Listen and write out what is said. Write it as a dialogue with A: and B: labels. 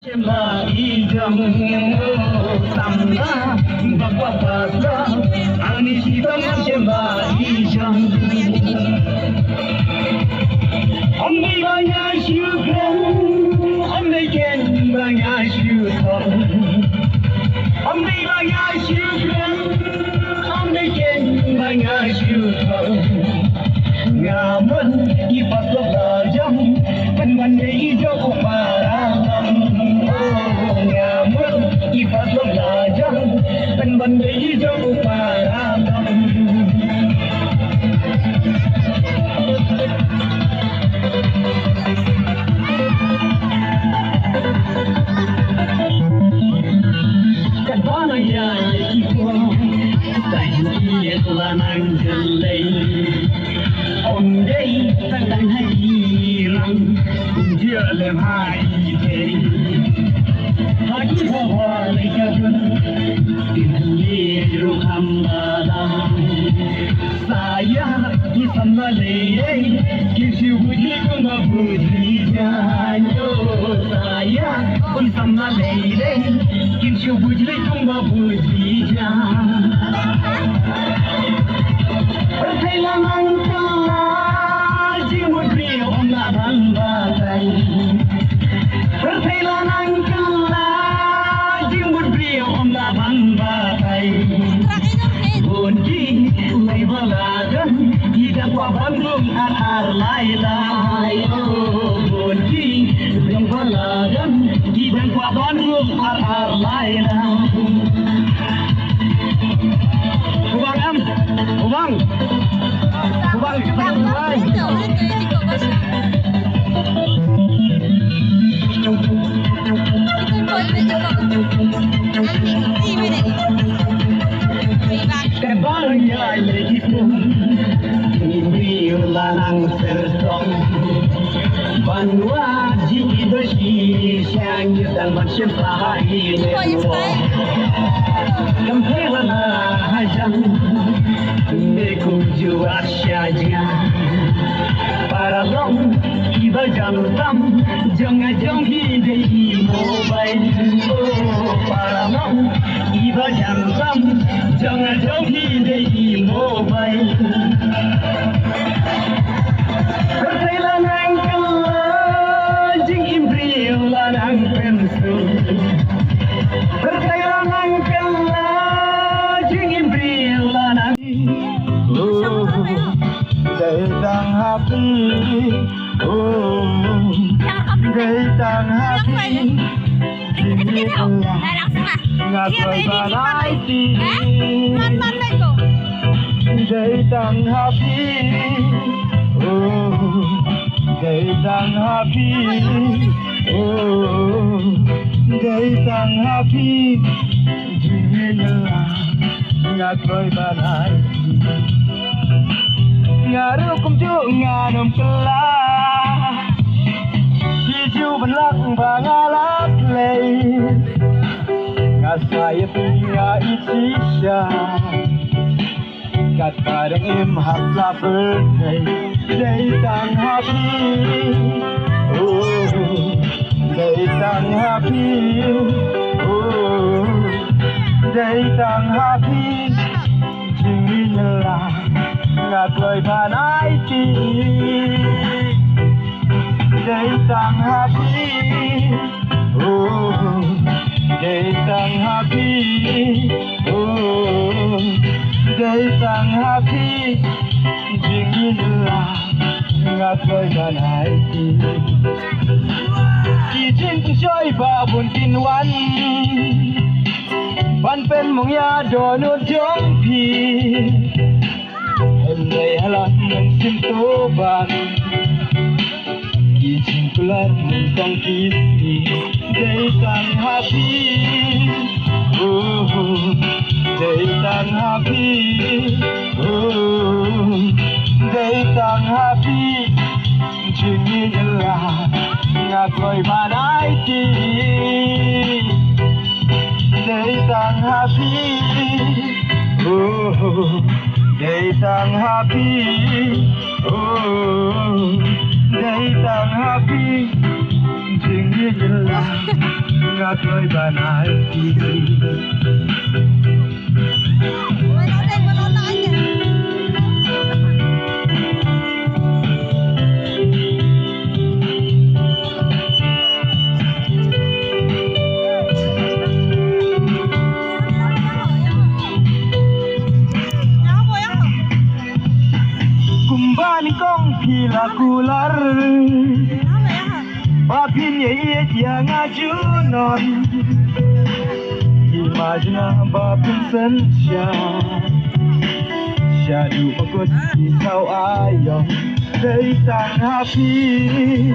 A: Idam sama bapak bapak ani hitam sembah idam. Ambil banyak syukur, ambilkan banyak syukur. Ambil banyak syukur, ambilkan banyak syukur. Ngamun ibat lajam, penwande hijau parang. Ngamun ibat lajam, penwande hijau parang. Kadang ya ikut, tapi lanang jelai. Ông đây đang hay răng chưa làm hai thế hãy hoa lấy cả vườn tìm đi rồi thăm đam saya di sana lei kisiu budi kuma budi janjo saya di sana lei kisiu budi kuma budi jan perjalanan perjalanan kelah jemput beliau om labang batai bunyi mulai balagan tidak Bandung ar lailai bunyi mulai balagan tidak Bandung ar lailai Ubang Kebayang itu lanang sertong Banwa jiki bersih siang dan bersyukur Kempelana hajam Mekum jual saja Para long iba jantam Jangan jang hidai mobile Para long iba jantam Jangan jang hidai mobile Perjalanan kelah jing imbri lanang pensul Perjalanan kelah jing imbri lanang Datang hati Datang hati Ini telah Ngakai balai sini Datang hati Datang hati Datang hati Ini telah Ngakai balai Ngaruh kumjuk nganum kelah Hijau benlang bangalak lei Ngasaya punya isisya Kat padang imhatlah berdai Datang hati Datang hati Datang hati Jingilah Ngakai panai ti Datang hati Datang hati Datang hati Jingilah Ngakai panai ti Kijin kusoy babun kinwan Pan pen mong ya donut jongpi Helai halat mensimtoban Izin kelar mentong kisi Datang hati Datang hati Datang hati Jingilah Ngakai panai ti Datang hati Datang hati Datang hati chinh yên là ngã cười bà nai đi kumban kong pila kular papin ye dia ngaju non imagina papin sensya syadu makut di kau ayong dari tanah api